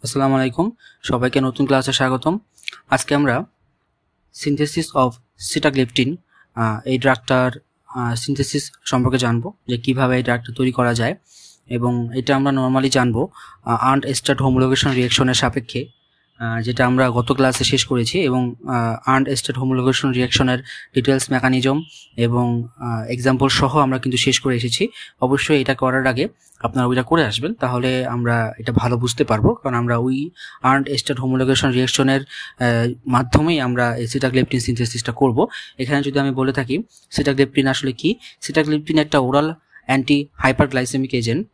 আসসালামু আলাইকুম, সবাইকে নতুন ক্লাসে স্বাগতম। আজকে আমরা সিনথেসিস অফ সিটাগ্লিপটিন এই ড্রাগটার সিনথেসিস সম্পর্কে জানবো, যে কিভাবে এই ড্রাগটা তৈরি করা যায়। এবং এটা আমরা নর্মালি জানবো আর্নড এস্টার্ট হোমোলোগেশন রিঅ্যাকশনের সাপেক্ষে, যেটা আমরা গত ক্লাসে শেষ করেছি। এবং আর্নড এস্টার্ট হোমোলোগেশন রিঅ্যাকশনের ডিটেলস মেকানিজম এবং এক্সাম্পল সহ আমরা কিন্তু শেষ করে এসেছি। অবশ্যই এটা করার আগে আপনারা ওইটা করে আসবেন, তাহলে আমরা এটা ভালো বুঝতে পারবো। কারণ আমরা ওই আর্নড এস্টার্ট হোমোলোগেশন রিঅ্যাকশনের মাধ্যমেই আমরা সিটাগ্লিপটিন সিনথেসিসটা করব। এখানে যদি আমি বলে থাকি সিটাগ্লিপটিন আসলে কি, সিটাগ্লিপটিন একটা ওরাল অ্যান্টি হাইপারগ্লাইসেমিক এজেন্ট,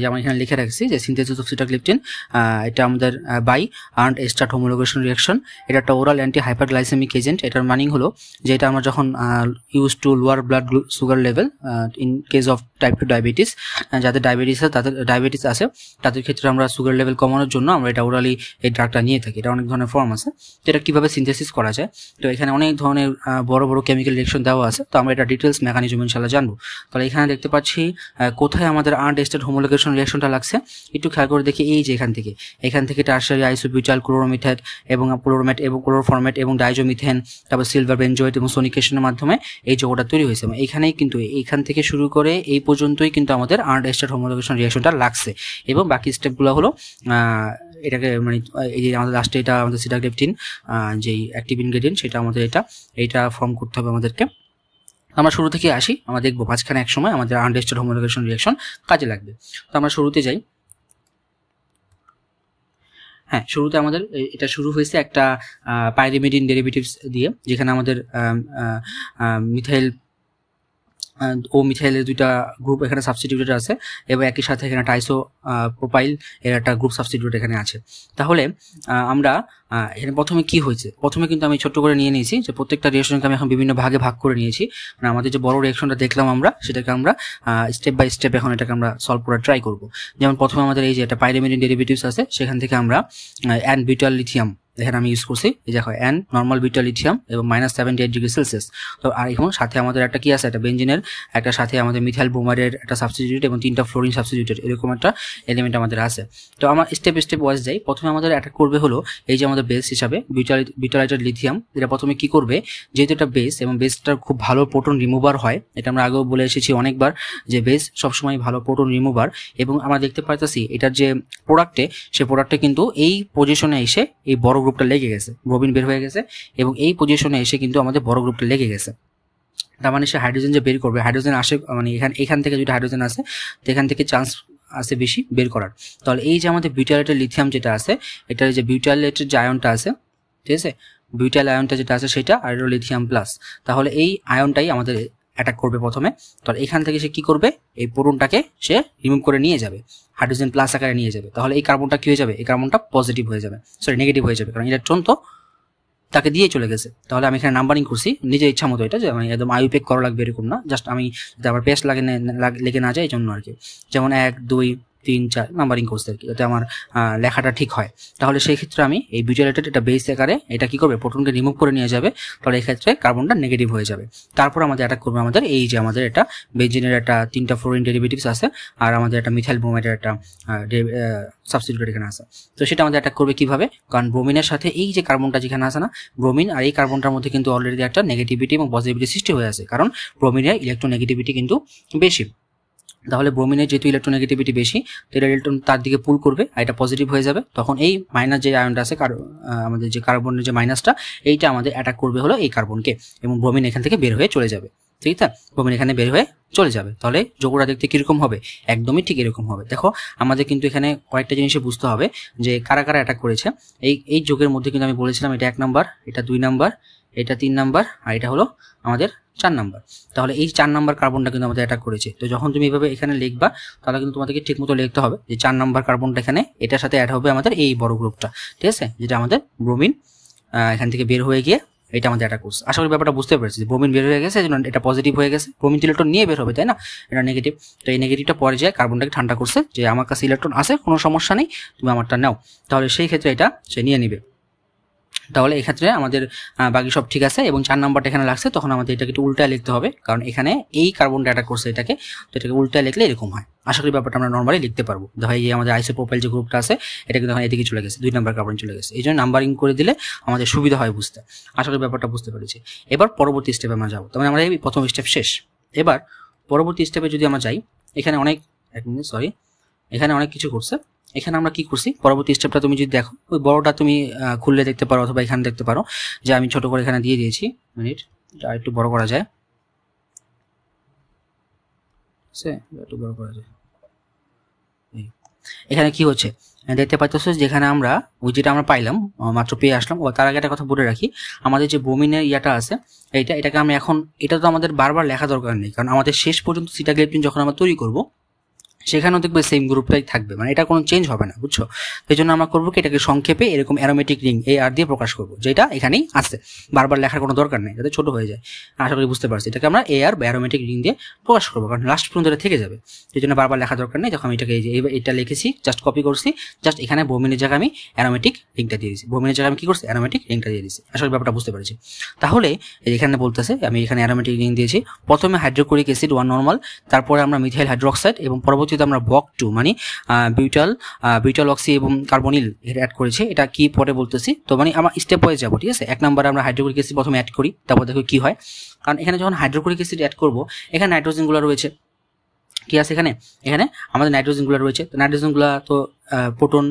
যেমন এখানে লিখে রাখছি যে সিনথেসিস অফ সিটাগ্লিপটিন, এটা আমাদের বাই আর্নড এস্টার্ট হোমোলোগেশন রিঅ্যাকশন। এটা একটা ওরাল অ্যান্টি হাইপারগ্লাইসেমিক এজেন্ট। এটার মানিং হলো যে এটা আমরা যখন use to lower blood sugar level in case of type 2 diabetes, যাদের ডায়াবেটিস আছে তাদের ক্ষেত্রে আমরা সুগার লেভেল কমানোর জন্য আমরা এটা ওরালি এই ড্রাগটা নিয়ে থাকি। এটা অনেক ধরনের ফর্ম আছে। তো এটা কীভাবে সিনথেসিস করা যায়, তো এখানে অনেক ধরনের বড় বড় কেমিক্যাল রিঅ্যাকশন দেওয়া আছে। তো আমরা এটা ডিটেলস মেকানিজম ইনশাল্লাহ জানবো। তাহলে এখানে দেখতে পাচ্ছি কোথায় আমাদের আর্নড এস্টার্ট হোমোলোগেশন রিঅ্যাকশনটা লাগছে, একটু খেয়াল করে দেখি। এই যে এখান থেকে টারশারি আইসোবিউটাইল ক্লোরোমিথেট এবং ক্লোরোমেট এবং ক্লোরোফর্মেট এবং ডাইজোমিথেন, তারপর সিলভার বেনজোয়েট এবং সোনিকেশনের মাধ্যমে এই যৌগটা তৈরি হয়েছে। এবং এখানেই কিন্তু এইখান থেকে শুরু করে এই পর্যন্তই কিন্তু আমাদের আর্নড এস্টার্ট হোমোলোগেশন রিঅ্যাকশনটা লাগছে। এবং বাকি স্টেপগুলো হলো এটাকে মানে এই যে আমাদের লাস্টে এটা আমাদের সিটাগ্লিপটিন যেই অ্যাক্টিভ ইনগ্রেডিয়েন্ট, সেটা আমাদের এটা ফর্ম করতে হবে আমাদেরকে। আমরা শুরু থেকে আসি, আমরা দেখবো মাঝখানে এক সময় আমাদের আর্নড এস্টার্ট হোমোলোগেশন রিঅ্যাকশন কাজে লাগবে। তো আমরা শুরুতে যাই। হ্যাঁ, শুরুতে আমাদের এটা শুরু হয়েছে একটা পাইরিমিডিন ডেরিভেটিভস দিয়ে, যেখানে আমাদের মিথাইল ও মিথাইলের দুইটা গ্রুপ এখানে সাবস্টিটিউটেড আছে, এবং একই সাথে এখানে টাইসো প্রোপাইল এর একটা গ্রুপ সাবস্টিটিউট এখানে আছে। তাহলে আমরা এখানে প্রথমে কি হয়েছে, প্রথমে কিন্তু আমি ছোট্ট করে নিয়ে নিয়েছি যে প্রত্যেকটা রিঅ্যাকশনকে আমি এখন বিভিন্ন ভাগে ভাগ করে নিয়েছি। মানে আমাদের যে বড় রিঅ্যাকশনটা দেখলাম আমরা, সেটাকে আমরা স্টেপ বাই স্টেপ এখন এটাকে আমরা সলভ করার ট্রাই করব। যেমন প্রথমে আমাদের এই যে একটা পাইরিমিডিন ডেরিভেটিভস আছে, সেখান থেকে আমরা অ্যান বিউটাইল লিথিয়াম এখানে আমি ইউজ করছি, এই দেখো অ্যান নর্মাল বিউটাইল লিথিয়াম এবং -78 ডিগ্রি সেলসিয়াস। তো আর এখন সাথে আমাদের একটা কি আছে, একটা বেঞ্জিনের একটা সাথে আমাদের মিথাইল ব্রোমাইডের একটা সাবস্টিটিউট এবং 3টা ফ্লোরিন সাবস্টিটিউটেড, এরকম একটা এলিমেন্ট আমাদের আছে। তো আমার স্টেপ ওয়াইজ যাই। প্রথমে আমাদের অ্যাটাক করবে হলো এই যে আমাদের বেস হিসাবে বিউটাইলেটেড লিথিয়াম। এটা প্রথমে কি করবে, যেহেতু এটা বেস এবং বেসটার খুব ভালো প্রোটন রিমুভার হয়, এটা আমরা আগেও বলে এসেছি অনেকবার যে বেস সবসময় ভালো প্রোটন রিমুভার। এবং আমরা দেখতে পাইতেছি এটার যে প্রোডাক্টে, সে প্রোডাক্টে কিন্তু এই পজিশনে এসে এই বড় গ্রুপটা লেগে গেছে, ব্রোমিন বের হয়ে গেছে এবং এই পজিশনে এসে কিন্তু আমাদের বড় গ্রুপটা লেগে গেছে। তার মানে সে হাইড্রোজেন যে বের করবে, হাইড্রোজেন আসে মানে এখান থেকে যদি হাইড্রোজেন আসে তো এখান থেকে চান্স আছে বেশি বের করার। তাহলে এই যে আমাদের বিউটাইলেটেড লিথিয়াম যেটা আছে, এটার যে বিউটাইলেটেড যে আয়নটা আছে, ঠিক আছে, বিউটাইল আয়নটা যেটা আছে সেটা আর লিথিয়াম প্লাস। তাহলে এই আয়নটাই আমাদের অ্যাটাক করবে প্রথমে। তাহলে এখান থেকে সে কি করবে, এই প্রোটনটাকে সে রিমুভ করে নিয়ে যাবে, হাইড্রোজেন প্লাস আকারে নিয়ে যাবে। তাহলে এই কার্বনটা কি হয়ে যাবে, এই কার্বনটা পজিটিভ হয়ে যাবে, সরি নেগেটিভ হয়ে যাবে, কারণ ইলেকট্রন তো তাকে দিয়ে চলে গেছে। তাহলে আমি এখানে নাম্বারিং করছি নিজের ইচ্ছা মতো, এটা যে আমি একদম আইউপেক করা লাগবে এরকম না, জাস্ট আমি যদি আবার পেস্ট লেগে না যায় এই জন্য আর কি। যেমন 1 2 3 4 নাম্বারিং করছে আর কি, যাতে আমার লেখাটা ঠিক হয়। তাহলে সেই ক্ষেত্রে আমি এই বিউটাইলেটেড এটা বেস আকারে এটা কি করবে, প্রোটনকে রিমুভ করে নিয়ে যাবে। তাহলে এই ক্ষেত্রে কার্বনটা নেগেটিভ হয়ে যাবে। তারপর আমাদের অ্যাটাক করবে আমাদের এই যে আমাদের এটা বেঞ্জিনের একটা 3টা ফ্লোরিন ডেরিভেটিভস আছে, আর আমাদের একটা মিথাইল ব্রোমাইডের একটা সাবস্টিটিউট এখানে আছে। তো সেটা আমাদের অ্যাটাক করবে কিভাবে, কারণ ব্রোমিনের সাথে এই যে কার্বনটা যেখানে আছে না, ব্রোমিন আর এই কার্বনটার মধ্যে কিন্তু অলরেডি একটা নেগেটিভিটি এবং পজিটিভিটি সৃষ্টি হয়ে আছে, কারণ ব্রোমিনের ইলেকট্রোনেগেটিভিটি কিন্তু বেশি। তাহলে ব্রোমিনের যেহেতু ইলেকট্রোনেগেটিভিটি বেশি, তো এটা ইলেকট্রন তার দিকে পুল করবে, আর এটা পজিটিভ হয়ে যাবে। তখন এই মাইনাস যে আয়নটা আছে, আমাদের যে কার্বনের যে মাইনাসটা, এইটা আমাদের অ্যাটাক করবে হলো এই কার্বনকে, এবং ব্রোমিন এখান থেকে বের হয়ে চলে যাবে। ঠিক আছে, ব্রোমিন এখানে বের হয়ে চলে যাবে। তাহলে যৌগটা দেখতে কিরকম হবে, একদমই ঠিক এরকম হবে। দেখো আমাদের কিন্তু এখানে কয়েকটা জিনিসে বুঝতে হবে যে কারা কারা অ্যাটাক করেছে। এই যৌগের মধ্যে কিন্তু আমি বলেছিলাম এটা 1 নাম্বার, এটা 2 নাম্বার, এটা 3 নাম্বার, আর এটা হলো আমাদের 4 নাম্বার। তাহলে এই 4 নাম্বার কার্বনটা কিন্তু আমাদের অ্যাটাক করেছে। তো যখন তুমি এইভাবে এখানে লিখবা, তাহলে কিন্তু তোমাদেরকে ঠিক মতো লিখতে হবে যে 4 নাম্বার কার্বনটা এখানে এটার সাথে অ্যাড হবে আমাদের এই বড় গ্রুপটা, ঠিক আছে, যেটা আমাদের ব্রোমিন এখান থেকে বের হয়ে গিয়ে এটা আমাদের অ্যাটাক করছে। আশা করি ব্যাপারটা বুঝতে পেরেছি, যে ব্রোমিন বের হয়ে গেছে, এই জন্য এটা পজিটিভ হয়ে গেছে, ব্রোমিন ইলেকট্রন নিয়ে বের হবে, তাই না, এটা নেগেটিভ। তো এই নেগেটিভটা পরে যায় কার্বনটাকে ঠান্ডা করছে, যে আমার কাছে ইলেকট্রন আছে, কোনো সমস্যা নেই, তুমি আমারটা নাও। তাহলে সেই ক্ষেত্রে এটা সে নিয়ে নিবে। তাহলে এক্ষেত্রে আমাদের বাকি সব ঠিক আছে এবং 4 নাম্বারটা এখানে লাগছে, তখন আমাদের এটাকে একটু উল্টায় লিখতে হবে, কারণ এখানে এই কার্বনটা অ্যাটাক করছে এটাকে, তো এটাকে উল্টায় লিখলে এরকম হয়। আশা করি ব্যাপারটা আমরা নর্মালি লিখতে পারবো। দেখো এই আমাদের আইসোপ্রোপাইল যে গ্রুপটা আছে এটা কিন্তু এখন এদিকে চলে গেছে, 2 নাম্বার কার্বন চলে গেছে, এই জন্য নাম্বারিং করে দিলে আমাদের সুবিধা হয় বুঝতে। আশা করি ব্যাপারটা বুঝতে পেরেছি। এবার পরবর্তী স্টেপে আমরা যাবো, তার মানে আমরা এই প্রথম স্টেপ শেষ। এবার পরবর্তী স্টেপে যদি আমরা যাই, এখানে অনেক এখানে অনেক কিছু করছে। এখানে আমরা কি করছি, পরবর্তী স্টেপটা তুমি যদি দেখো, ওই বড়টা তুমি খুললে দেখতে পারো অথবা এখানে দেখতে পারো যে আমি ছোট করে এখানে দিয়ে দিয়েছি। মিনিট, এটা একটু বড় করা যায়, একটু বড় করা যায়। এখানে কি হচ্ছে দেখতে পাচ্ছ, যেখানে আমরা ওই যেটা আমরা পাইলাম মাত্র পেয়ে আসলাম। ও তার আগে একটা কথা বলে রাখি, আমাদের যে বোমিনের ইয়াটা আছে এটাকে আমি এখন, এটা তো আমাদের বারবার লেখা দরকার নেই, কারণ আমাদের শেষ পর্যন্ত সিটাগ্লিপিন যখন আমরা তৈরি করব সেখানেও দেখবে সেম গ্রুপটাই থাকবে, মানে এটা কোনো চেঞ্জ হবে না, বুঝছো। এই জন্য আমরা করবো কি, এটাকে সংক্ষেপে এরকম অ্যারোমেটিক রিং AR দিয়ে প্রকাশ করবো, যেটা এখানেই আছে, বারবার লেখার কোনো দরকার নেই, যাতে ছোট হয়ে যায়। আশা করি বুঝতে পারছি, এটাকে আমরা AR বা অ্যারোমেটিক রিং দিয়ে প্রকাশ করবো, কারণ লাস্ট পর্যন্ত এটা থেকে যাবে, এই জন্য বারবার লেখা দরকার নেই। যখন আমি এটাকে এটা লিখেছি, জাস্ট কপি করছি, জাস্ট এখানে বোমিনের জায়গায় আমি অ্যারোমেটিক রিংটা দিয়ে দিয়েছি, বোমিনের জায়গায় আমি কি করছি, অ্যারোমেটিক রিংটা দিয়ে দিয়েছি। আসলে ব্যাপারটা বুঝতে পেরেছি। তাহলে এখানে বলতেছে আমি এখানে অ্যারোমেটিক রিং দিয়েছি, প্রথমে হাইড্রোক্লোরিক অ্যাসিড 1 নরমাল, তারপরে আমরা মিথাইল হাইড্রোক্সাইড এবং পরবর্তীতে আমরা BOC2 মানে বিউটাল অক্সি এবং কার্বনিল অ্যাড করেছি। এটা কি পরে বলতেছি, তো মানে আমরা স্টেপ ওয়াইজ যাবো, ঠিক আছে। 1 নম্বরে আমরা হাইড্রোক্লোরিক অ্যাসিড প্রথমে অ্যাড করি, তারপর দেখো কি হয়। কারণ এখানে যখন হাইড্রোক্লোরিক অ্যাসিড অ্যাড করবো, এখানে নাইট্রোজেনগুলো রয়েছে, কি আছে এখানে আমাদের নাইট্রোজেনগুলো রয়েছে। তো নাইট্রোজেনগুলো তো প্রোটন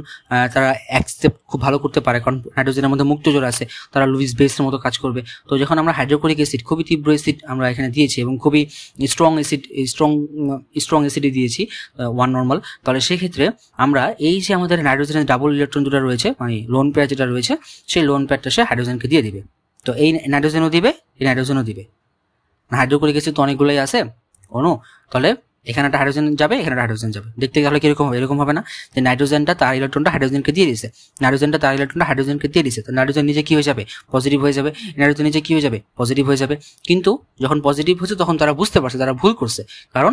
তারা অ্যাকসেপ্ট খুব ভালো করতে পারে, কারণ নাইট্রোজেনের মধ্যে মুক্ত জোর আছে, তারা লুইস বেসের মতো কাজ করবে। তো যখন আমরা হাইড্রোক্লোরিক অ্যাসিড খুবই তীব্র অ্যাসিড আমরা এখানে দিয়েছি এবং খুবই স্ট্রং অ্যাসিডে দিয়েছি 1 নরমাল, তাহলে সেক্ষেত্রে আমরা এই যে আমাদের নাইট্রোজেনের ডাবল ইলেকট্রন যেটা রয়েছে, মানে লোন পেয়ার যেটা রয়েছে, সেই লোন পেয়ারটা সে হাইড্রোজেনকে দিয়ে দিবে। তো এই নাইট্রোজেনও দিবে, এই নাইট্রোজেনও দিবে। হাইড্রোক্লোরিক অ্যাসিড তো অনেকগুলোই আছে তাহলে এখানে একটা হাইড্রোজেন যাবে, এখানে একটা হাইড্রোজেন যাবে। দেখতে গেলে কিরকম হবে, এরকম হবে না যে নাইট্রোজেনটা তার ইলেকট্রনটা হাইড্রোজেনকে দিয়ে দিয়েছে, নাইট্রোজেনটা তার ইলেকট্রনটা হাইড্রোজেনকে দিয়ে দিয়েছে, তো নাইট্রোজেন নিজে কি হয়ে যাবে, পজিটিভ হয়ে যাবে, নাইট্রোজেন নিজে কি হয়ে যাবে, পজিটিভ হয়ে যাবে। কিন্তু যখন পজিটিভ হচ্ছে তখন তারা বুঝতে পারছে তারা ভুল করছে, কারণ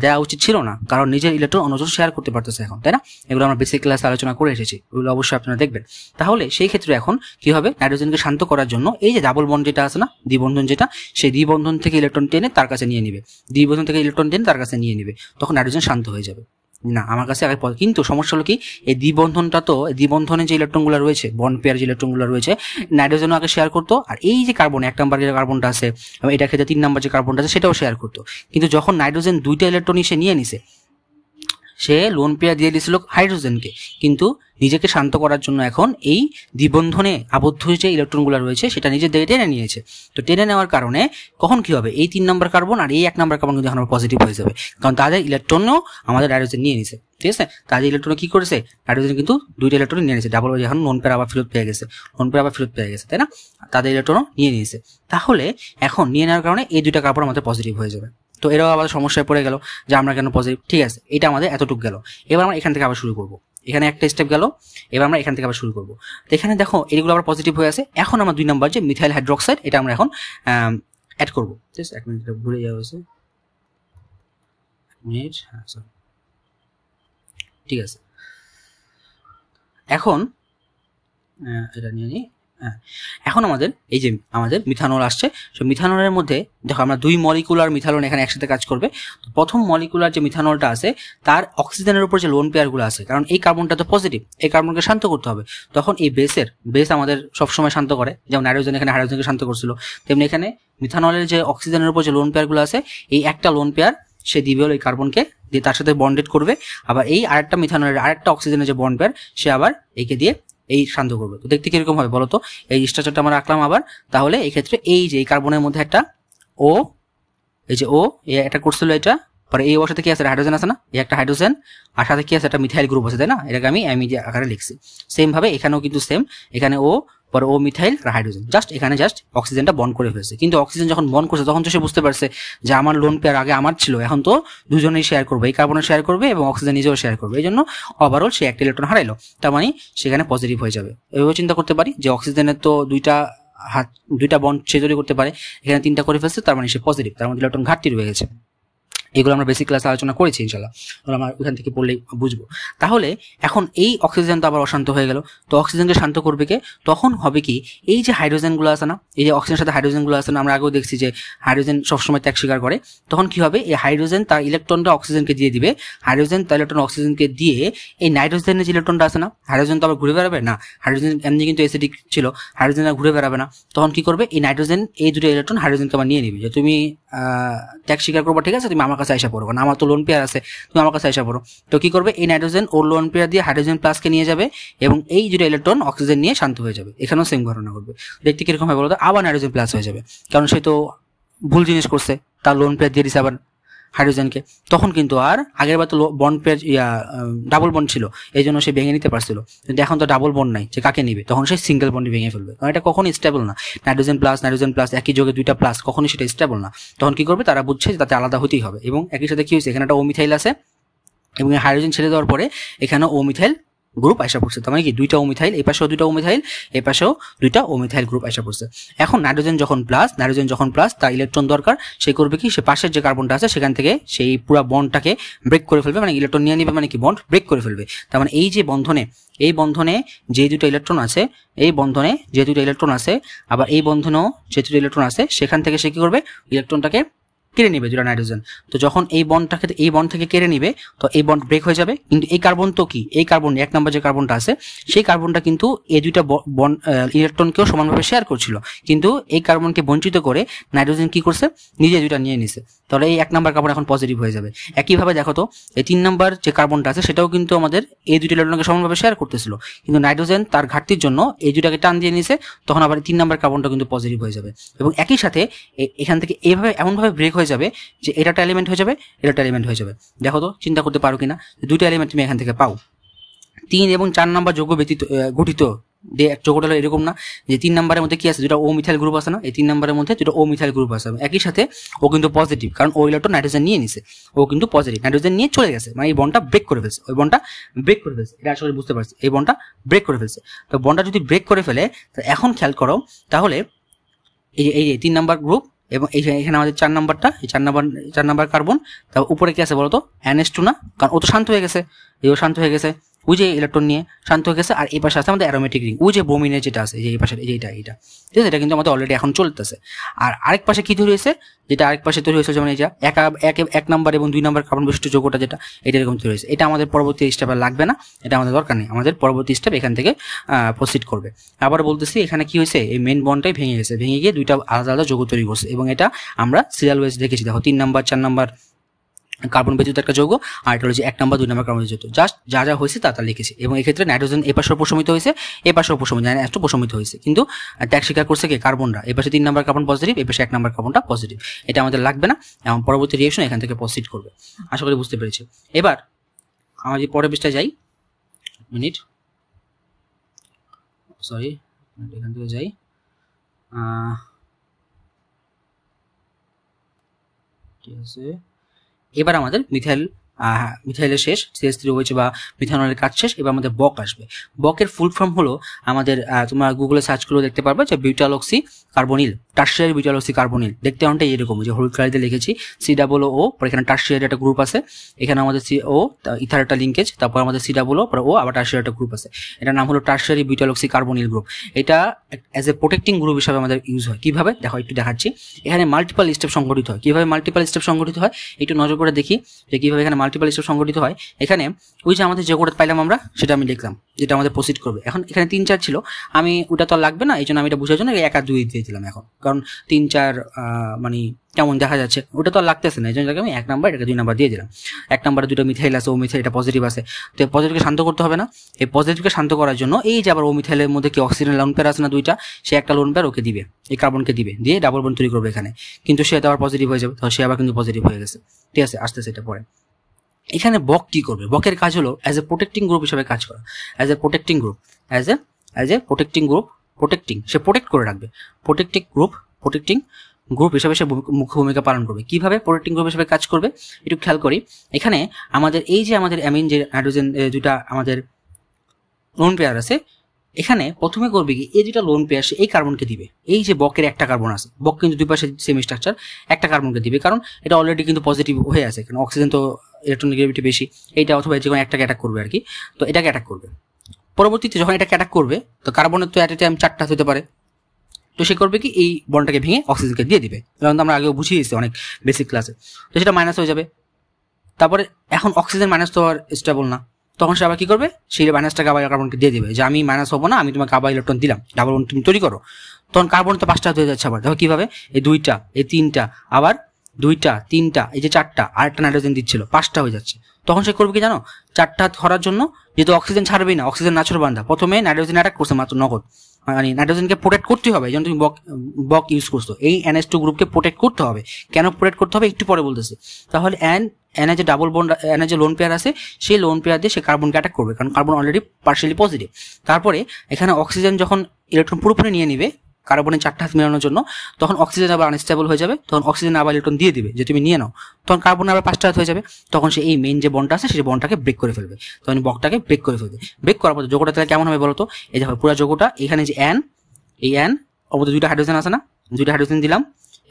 দেওয়া উচিত ছিল না, কারণ নিজের ইলেকট্রন অন্যজন শেয়ার করতে পারতেছে এখন, তাই না। এগুলো আমরা বেসিক ক্লাসে আলোচনা করে এসেছি, ওগুলো অবশ্যই আপনারা দেখবেন। তাহলে সেই ক্ষেত্রে এখন কি হবে, নাইট্রোজেনকে শান্ত করার জন্য এই যে ডাবল বন্ড যেটা আছে না, দ্বিবন্ধন যেটা, সেই দ্বিবন্ধন থেকে ইলেকট্রন টেনে তার কাছে নিয়ে নিবে, দ্বিবন্ধন থেকে ইলেকট্রন টেনে তার কাছে নিয়ে নিবে, তখন নাইট্রোজেন শান্ত হয়ে যাবে। না আমার কাছে আগে, কিন্তু সমস্যা হলো কি, এই দ্বিবন্ধনটা তো দ্বিবন্ধনে যে ইলেকট্রনগুলো রয়েছে, বন্ড পেয়ার যে ইলেকট্রনগুলো রয়েছে, নাইট্রোজেনও আগে শেয়ার করতো, আর এই যে কার্বন 1 নাম্বার যে কার্বনটা আছে, এটা ক্ষেত্রে 3 নাম্বার যে কার্বনটা আছে সেটাও শেয়ার করতো। কিন্তু যখন নাইট্রোজেন 2টা ইলেকট্রনই সে নিয়ে নিছে, সে লোন পেয়ার দিয়ে দিয়েছিল হাইড্রোজেনকে, কিন্তু নিজেকে শান্ত করার জন্য এখন এই দ্বিবন্ধনে আবদ্ধ যে ইলেকট্রনগুলো রয়েছে সেটা নিজের দিকে টেনে নিয়েছে। তো টেনে নেওয়ার কারণে কখন কি হবে, এই 3 নাম্বার কার্বন আর এই 1 নাম্বার কার্বন কিন্তু এখন পজিটিভ হয়ে যাবে, কারণ তাদের ইলেকট্রনও আমাদের হাইড্রোজেন নিয়ে নিছে, ঠিক আছে। তাদের ইলেকট্রন কি করেছে, হাইড্রোজেন কিন্তু 2টা ইলেকট্রন নিয়ে নিয়েছে, ডাবল এখন লোন পেয়ার আবার ফেরত পেয়ে গেছে, তাই না, তাদের ইলেকট্রনও নিয়ে নিয়েছে। তাহলে এখন নিয়ে নেওয়ার কারণে এই 2টা কার্বন আমাদের পজিটিভ হয়ে যাবে। তো এরাও আবার সমস্যায় পড়ে গেল যে আমরা কেন পজিটিভ, ঠিক আছে, এটা আমাদের এতটুকু গেল। এবার আমরা এখান থেকে আবার শুরু করবো, এখানে একটা স্টেপ গেল, এবার আমরা এখান থেকে আবার শুরু করবো। তো এখানে দেখো এগুলো আবার পজিটিভ হয়ে আছে। এখন আমরা 2 নম্বর যে মিথাইল হাইড্রোক্সাইড, এটা আমরা এখন অ্যাড করবো, ঠিক আছে। 1 মিনিট ভুলে যাওয়া হয়েছে, 1 মিনিট, ঠিক আছে। এখন এটা নিয়ে নিই। এখন আমাদের এই যে আমাদের মিথানল আসছে, তো মিথানলের মধ্যে দেখো আমরা 2 মলিকুলার মিথানল এখানে একসাথে কাজ করবে। তো প্রথম মলিকুলার যে মিথানলটা আছে তার অক্সিজেনের উপর যে লোন পেয়ারগুলো আছে, কারণ এই কার্বনটা তো পজিটিভ, এই কার্বনকে শান্ত করতে হবে, তখন এই বেস আমাদের সবসময় শান্ত করে, যেমন নাইট্রোজেন এখানে হাইড্রোজেনকে শান্ত করছিল, তেমনি এখানে মিথানলের যে অক্সিজেনের উপর যে লোন পেয়ারগুলো আছে, এই একটা লোন পেয়ার সে দিবে হলো এই কার্বনকে দিয়ে তার সাথে বন্ডেড করবে, আবার এই আরেকটা মিথানলের আরেকটা অক্সিজেনের যে বন্ড পেয়ার সে আবার এইকে দিয়ে এই শান্ত করবে। তো দেখতে কিরকম হবে বলতো, এই স্ট্রাকচারটা আমরা রাখলাম আবার। তাহলে এই ক্ষেত্রে এই যে এই কার্বনের মধ্যে একটা ও, এই যে ও এটা করছিল, এটা পরে এই ওর সাথে কি আছে, হাইড্রোজেন আছে না, এই একটা হাইড্রোজেন আর সাথে কি আছে, একটা মিথাইল গ্রুপ আছে, তাই না। এটাকে আমি আকারে লিখছি। সেম ভাবে এখানেও কিন্তু সেম, এখানে ও পরে ও মিথাইল আর হাইড্রোজেন, এখানে অক্সিজেনটা বন্ড করে ফেলছে। কিন্তু অক্সিজেন যখন বন্ড করছে তখন তো সে বুঝতে পারছে যে আমার লোন পেয়ার আগে আমার ছিল, এখন তো দুজনেই শেয়ার করবে, এই কার্বনে শেয়ার করবে এবং অক্সিজেন নিজেও শেয়ার করবে, এই জন্য ওভারঅল সে একটা ইলেকট্রন হারাইলো, তার মানে সেখানে পজিটিভ হয়ে যাবে। এভাবে চিন্তা করতে পারি যে অক্সিজেনের তো 2টা বন্ড সে তৈরি করতে পারে, এখানে 3টা করে ফেলছে, তার মানে সে পজিটিভ, তার মধ্যে ইলেকট্রন ঘাটতি রয়ে গেছে। এগুলো আমরা বেসিক ক্লাসে আলোচনা করেছি ইনশাল্লাহ, ওগুলো আমরা ওখান থেকে পড়লেই বুঝবো। তাহলে এখন এই অক্সিজেন তো আবার অশান্ত হয়ে গেল, তো অক্সিজেনকে শান্ত করবে কে? তখন হবে কি, এই যে হাইড্রোজেনগুলো আছে না, এই যে অক্সিজেনের সাথে হাইড্রোজেনগুলো আছে না, আমরা আগেও দেখছি যে হাইড্রোজেন সবসময় ত্যাগ স্বীকার করে। তখন কি হবে, এই হাইড্রোজেন তার ইলেকট্রনটা অক্সিজেনকে দিয়ে দিবে, হাইড্রোজেন তার ইলেকট্রন অক্সিজেনকে দিয়ে এই নাইট্রোজেনের যে ইলেকট্রনটা আছে না, হাইড্রোজেন তো আবার ঘুরে বেড়াবে না, হাইড্রোজেন এমনি কিন্তু অ্যাসিডিক ছিল, হাইড্রোজেন আর ঘুরে বেড়াবে না। তখন কি করবে, এই নাইট্রোজেন এই দুটো ইলেকট্রন হাইড্রোজেনকে আবার নিয়ে নিবে, যে তুমি ত্যাগ স্বীকার করবো, ঠিক আছে, তুমি আমার কাছে আইসা পড়ো, কারণ আমার তো লোন পেয়ার আছে, তুমি আমার কাছে আইসা পড়ো। তো কি করবে, এই নাইট্রোজেন ওর লোন পেয়ার দিয়ে হাইড্রোজেন প্লাসকে নিয়ে যাবে এবং এই দুটো ইলেকট্রন অক্সিজেন নিয়ে শান্ত হয়ে যাবে। এখানেও সেম ঘটনা ঘটবে, দেখতে কিরকম হয় বলতো, আবার নাইট্রোজেন প্লাস হয়ে যাবে, কারণ সে তো ভুল জিনিস করছে, তার লোন পেয়ার দিয়ে দিছে আবার হাইড্রোজেনকে। তখন কিন্তু আর আগের বার তো বন্ড পেয়ার ডাবল বন্ড ছিল, এই জন্য সে ভেঙে নিতে পারছিল, কিন্তু এখন তো ডাবল বন্ড নাই, যে কাকে নিবে, তখন সে সিঙ্গেল বন্ডে ভেঙে ফেলবে, কারণ এটা কখনোই স্টেবল না। নাইট্রোজেন প্লাস একই যোগে দুইটা প্লাস, কখনোই সেটা স্টেবল না। তখন কি করবে, তারা বুঝছে যে তাতে আলাদা হতেই হবে। এবং একই সাথে কি হয়েছে, এখানে একটা ও মিথাইল আছে এবং হাইড্রোজেন ছেড়ে দেওয়ার পরে এখানে ও মিথাইল গ্রুপ আইসা পড়ছে, তার মানে কি দুইটা ও মিথাইল, এই পাশেও দুইটা ও মিথাইল, এই পাশেও দুইটা ও মিথাইল গ্রুপ আইসা পড়ছে। এখন নাইট্রোজেন যখন প্লাস তার ইলেকট্রন দরকার, সে করবে কি, সে পাশের যে কার্বনটা আছে সেখান থেকে সেই পুরো বন্ডটাকে ব্রেক করে ফেলবে, মানে ইলেকট্রন নিয়ে নিবে, মানে কি বন্ড ব্রেক করে ফেলবে। তার মানে এই বন্ধনে যে দুটো ইলেকট্রন আছে, আবার এই বন্ধনেও যে দুটো ইলেকট্রন আছে, সেখান থেকে সে কি করবে, ইলেকট্রনটাকে কেড়ে নিবে দুটো নাইট্রোজেন। তো যখন এই বন্ড থেকে কেড়ে নিবে, তো এই বন্ড ব্রেক হয়ে যাবে। কিন্তু এই কার্বন তো কি, এই কার্বন 1 নম্বর যে কার্বনটা আছে, সেই কার্বনটা কিন্তু এই দুইটা বন্ড ইলেকট্রনকেও সমানভাবে শেয়ার করছিল, কিন্তু এই কার্বনকে বঞ্চিত করে নাইট্রোজেন কি করছে, নিজে দুইটা নিয়ে নিছে। তাহলে এই 1 নম্বর কার্বন এখন পজিটিভ হয়ে যাবে। একইভাবে দেখো তো, এই 3 নম্বর যে কার্বনটা আছে, সেটাও কিন্তু আমাদের এই দুইটা ইলেকট্রনকে সমানভাবে শেয়ার করতেছিল, কিন্তু নাইট্রোজেন তার ঘাটতির জন্য এই দুইটাকে টান দিয়ে নিছে, তখন আবার 3 নম্বর কার্বনটা কিন্তু পজিটিভ হয়ে যাবে। এবং একই সাথে এখান থেকে এমনভাবে ব্রেক হয়ে যাবে যে এটা একটা এলিমেন্ট হয়ে যাবে, এটা একটা এলিমেন্ট হয়ে যাবে। দেখো তো, চিন্তা করতে পারো কিনা, দুইটা এলিমেন্ট তুমি এখান থেকে পাও। 3 এবং 4 নম্বর যৌগ ব্যতীত গঠিত যৌগটা হলো এরকম না, যে 3 নম্বরের মধ্যে কি আছে, দুটো ও মিথাইল গ্রুপ আছে না, এই 3 নম্বরের মধ্যে দুটো ও মিথাইল গ্রুপ আছে, একই সাথে ও কিন্তু পজিটিভ, কারণ ও ইলেকট্রন নাইট্রোজেন নিয়ে নিছে, ও কিন্তু পজিটিভ, নাইট্রোজেন নিয়ে চলে গেছে, মানে এই বন্ডটা ব্রেক করে ফেলছে, এটা আসলে বুঝতে পারছি, এই বন্ডটা ব্রেক করে ফেলছে। তো বন্ডটা যদি ব্রেক করে ফেলে, তো এখন খেয়াল করো, তাহলে এই 3 নম্বর গ্রুপ এবং এখানে আমাদের 4 নম্বরটা, এই 4 নম্বর কার্বন, তারপর উপরে কি আছে বলতো, NH2 না, কারণ ও তো শান্ত হয়ে গেছে, এও শান্ত হয়ে গেছে, ওই যে ইলেকট্রন নিয়ে শান্ত হয়ে গেছে। আর এই পাশে আছে আমাদের অ্যারোমেটিক রিং, ওই যে ব্রোমিনের যেটা আছে, এই পাশে এইটা, ঠিক আছে, এটা কিন্তু আমাদের অলরেডি এখন চলতেছে। আর আরেক পাশে কি তৈরি হয়েছে, যেটা আরেক পাশে তৈরি হয়েছে, যেমন এই যে 1 নম্বর এবং 2 নম্বর কার্বন বিশিষ্ট যৌগটা যেটা, এটা এরকম তৈরি হয়েছে। এটা আমাদের পরবর্তী স্টেপে লাগবে না, এটা আমাদের দরকার নেই, আমাদের পরবর্তী স্টেপ এখান থেকে প্রসিড করবে। আবার বলতেছি, এখানে কি হয়েছে, এই মেন বন্ডটাই ভেঙে গেছে, ভেঙে গিয়ে দুইটা আলাদা যৌগ তৈরি করছে, এবং এটা আমরা সিরিয়াল ওয়াইজ দেখেছি। দেখো 3 নম্বর 4 নম্বর কার্বন ব্যতীত একটা যৌগ, আর এটা হলো যে 1 নম্বর 2 নম্বর কার্বন ব্যতীত, জাস্ট যা হয়েছে তা লিখেছি। এবং এক্ষেত্রে নাইট্রোজেন এ পাশেও প্রশমিত হয়েছে, এ পাশেও প্রশমিত হয়েছে, কিন্তু ত্যাগ স্বীকার করছে কি, কার্বনরা। এ পাশে 3 নম্বর কার্বন পজিটিভ, এ পাশে 1 নম্বর কার্বনটা পজিটিভ, এটা আমাদের লাগবে না, এবং পরবর্তী রিঅ্যাকশন এখান থেকে প্রসিড করবে। আশা করি বুঝতে পেরেছি। এবার আমরা যে পরের পৃষ্ঠায় যাই, এখান থেকে যাই, ঠিক আছে। এবার আমাদের মিথাইলের শেষ, CH3 হয়েছে বা মিথানলের কাজ শেষ। এবার আমাদের বক আসবে। বকের ফুল ফর্ম হলো আমাদের, তোমরা গুগলে সার্চ করে দেখতে পারবে যে বিউটালক্সি কার্বনিল, টার্সিয়ারি বিউটালক্সি কার্বনিল, দেখতে অনেকটা এরকম, যে হলুদ কালিতে লিখেছি COO, পর এখানে টার্সিয়ারি একটা গ্রুপ আছে, এখানে আমাদের CO ইথার একটা লিঙ্কেজ, তারপর আমাদের COO, পর ও আবার টার্সিয়ারি একটা গ্রুপ আছে, এটার নাম হলো টার্সিয়ারি বিউটালক্সি কার্বনিল গ্রুপ। এটা অ্যাজ এ প্রোটেক্টিং গ্রুপ হিসাবে আমাদের ইউজ হয়। কিভাবে দেখো, একটু দেখাচ্ছি। এখানে মাল্টিপল স্টেপ সংগঠিত হয়। কিভাবে মাল্টিপল স্টেপ সংগঠিত হয় একটু নজর করে দেখি, যে কিভাবে এখানে মাল্টিপল স্টেপ সংগঠিত হয়। এখানে ওই যে আমাদের যে কোডটা পাইলাম আমরা, সেটা আমি লিখলাম, যেটা আমাদের প্রসিড করবে। এখন এখানে 3 4 ছিল, আমি ওটা তো লাগবে না, এই জন্য আমি এটা বোঝার জন্য 1 আর 2 দিয়ে দিলাম এখন, কারণ 3 4 মানে কেমন দেখা যাচ্ছে, ওটা তো আর লাগতেছে না, এই জন্য আমি 1 নাম্বার, এটাকে 2 নাম্বার দিয়ে দিলাম। 1 নাম্বারে দুটো মিথাইল আছে, ও মিথাইল এটা পজিটিভ আছে, তো এই পজিটিভকে শান্ত করতে হবে না। এই পজিটিভকে শান্ত করার জন্য এই যে আবার ও মিথাইলের মধ্যে কি অক্সিজেন লোন পেয়ার আছে না দুইটা, সে একটা লোন পেয়ার ওকে দিবে, এই কার্বনকে দিবে, দিয়ে ডাবল বন্ড তৈরি করবে এখানে, কিন্তু সে আবার পজিটিভ হয়ে যাবে, তো সে আবার কিন্তু পজিটিভ হয়ে গেছে, ঠিক আছে, আসতেছে এটা পরে। এখানে বক কি করবে, বকের কাজ হলো অ্যাজ এ প্রোটেক্টিং গ্রুপ হিসেবে কাজ করা, as a protecting group, as a protecting group, say protect করে রাখবে, প্রোটেক্টিং গ্রুপ হিসেবে সে মুখ্য ভূমিকা পালন করবে। কিভাবে প্রোটেক্টিং গ্রুপ হিসেবে কাজ করবে একটু খেয়াল করি। এখানে আমাদের এই যে আমাদের অ্যামিন যে হাইড্রোজেন দুটা আমাদের লোন পেয়ার আছে, এখানে প্রথমে করবে কি, এই যেটা লোন পেয়ার এই কার্বনকে দিবে, এই যে বকের একটা কার্বন আছে, বক কিন্তু দুই পাশে সেম স্ট্রাকচার, একটা কার্বনকে দিবে, কারণ এটা অলরেডি কিন্তু পজিটিভ হয়ে আছে, কারণ অক্সিজেন তো ইলেকট্রননেগেটিভিটি বেশি, এইটা অথবা যে কোনো একটাকে অ্যাটাক করবে আর কি। তো এটাকে অ্যাটাক করবে, পরবর্তীতে যখন এটাকে অ্যাটাক করবে তো কার্বনের তো অ্যাট এ টাইম 4টা হতে পারে, তো সে করবে কি, এই বন্ডটাকে ভেঙে অক্সিজেনকে দিয়ে দিবে, কারণ আমরা আগেও বুঝিয়েছি অনেক বেসিক ক্লাসে। তো সেটা মাইনাস হয়ে যাবে। তারপরে এখন অক্সিজেন মাইনাস তো আর স্টেবল না, তখন সে আবার কি করবে, সেই মাইনাসটাকে আবার কার্বনকে দিয়ে দিবে, যে আমি মাইনাস হবো না, আমি তোমাকে আবার ইলেকট্রন দিলাম, ডাবল বন্ড তুমি তৈরি করো। তখন কার্বন তো 5টা হয়ে যাচ্ছে আবার, দেখো কিভাবে, এই 2টা, এই 3টা, আবার 2টা, 3টা, এই যে 4টা, আর একটা নাইট্রোজেন দিচ্ছিল, 5টা হয়ে যাচ্ছে। তখন সে করবে কি জানো, 4টা ধরার জন্য, যেহেতু অক্সিজেন ছাড়বেই না, অক্সিজেন নাছর বান্ধা, প্রথমে নাইট্রোজেন অ্যাটাক করছে মাত্র নগদ, মানে নাইট্রোজেনকে প্রোটেক্ট করতে হবে, যেন তুমি বক ইউজ করছো, এই NH2 গ্রুপকে প্রোটেক্ট করতে হবে। কেন প্রোটেক্ট করতে হবে একটু পরে বলতেছি। তাহলে এনে যে ডাবল বন্ড, এনে যে লোন পেয়ার আছে, সেই লোন পেয়ার দিয়ে সে কার্বনকে অ্যাটাক করবে, কারণ কার্বন অলরেডি পার্শিয়ালি পজিটিভ। তারপরে এখানে অক্সিজেন যখন ইলেকট্রন পুরোপুরি নিয়ে নিবে কার্বনের 4টা হাত মেলানোর জন্য, তখন অক্সিজেন আবার আনস্টেবল হয়ে যাবে, তখন অক্সিজেন আবার ইলেকট্রন দিয়ে দিবে যে তুমি নিয়ে নাও, তখন কার্বন আবার 5টা হাত হয়ে যাবে, তখন সে এই মেইন যে বন্ডটা আছে সেই বন্ডটাকে ব্রেক করে ফেলবে, তখন বকটাকে ব্রেক করে ফেলবে। ব্রেক করার পর যোগটা তাহলে কেমন হবে বলতো, এই দেখো পুরো যোগটা, এখানে যে এই ওর মধ্যে 2টা হাইড্রোজেন আছে না, 2টা হাইড্রোজেন দিলাম,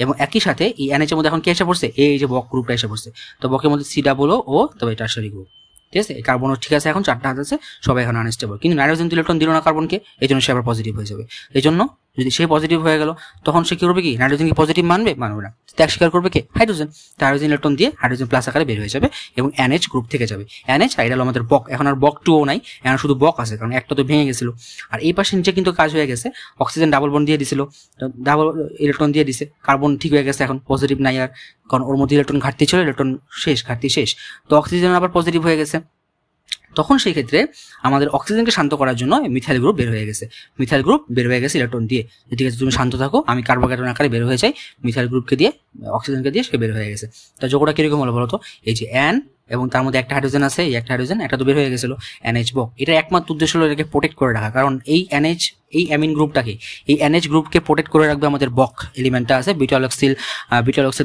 এবং একই সাথে এই NH এর মধ্যে এখন কে এসে পড়ছে, এই যে বক গ্রুপটা এসে পড়ছে, তো বকের মধ্যে COO, তবে টারশারি গ্রুপ, ঠিক আছে। কার্বনও ঠিক আছে, এখন 4টা হাত আছে, সবাই এখন আনস্টেবল, কিন্তু নাইট্রোজেন ইলেকট্রন দিল না কার্বনকে, এই জন্য সে আবার পজিটিভ হয়ে যাবে। এই জন্য যদি সে পজিটিভ হয়ে গেল, তখন সে কি করবে কি, নাইট্রোজেনকে পজিটিভ মানবে না, ত্যাগ স্বীকার করবে কে, হাইড্রোজেন। হাইড্রোজেন ইলেকট্রন দিয়ে হাইড্রোজেন প্লাস আকারে বের হয়ে যাবে, এবং NH গ্রুপ থেকে যাবে। NH আর এটা হলো আমাদের বক, এখন আর বক 2ও নাই, এখন শুধু বক আছে, কারণ একটা তো ভেঙে গেছিল। আর এই পাশে নিচে কিন্তু কাজ হয়ে গেছে, অক্সিজেন ডাবল বন্ড দিয়ে দিছিল, ডাবল ইলেকট্রন দিয়ে দিছে, কার্বন ঠিক হয়ে গেছে, এখন পজিটিভ নাই আর, কারণ ওর মধ্যে ইলেকট্রন ঘাটতি ছিল, ইলেকট্রন শেষ, ঘাটতি শেষ, তো অক্সিজেন আবার পজিটিভ হয়ে গেছে। তখন সেই ক্ষেত্রে আমাদের অক্সিজেনকে শান্ত করার জন্য মিথাইল গ্রুপ বের হয়ে গেছে, মিথাইল গ্রুপ বের হয়ে গেছে ইলেকট্রন দিয়ে, ঠিক আছে তুমি শান্ত থাকো, আমি কার্বোক্যাটায়ন আকারে বের হয়ে যাই, মিথাইল গ্রুপকে দিয়ে অক্সিজেনকে দিয়ে সে বের হয়ে গেছে। তো যোগটা কিরকম হলো বলতো, এই যে এবং তার মধ্যে একটা হাইড্রোজেন আছে, এই একটা হাইড্রোজেন, একটা তো বের হয়ে গেছিল NH বক। এটা একমাত্র উদ্দেশ্য হলো এটাকে প্রোটেক্ট করে রাখা, কারণ এই NH, এই অ্যামিন গ্রুপটাকে, এই NH গ্রুপকে প্রোটেক্ট করে রাখবে আমাদের বক এলিমেন্টটা আছে, বিটালক্সিল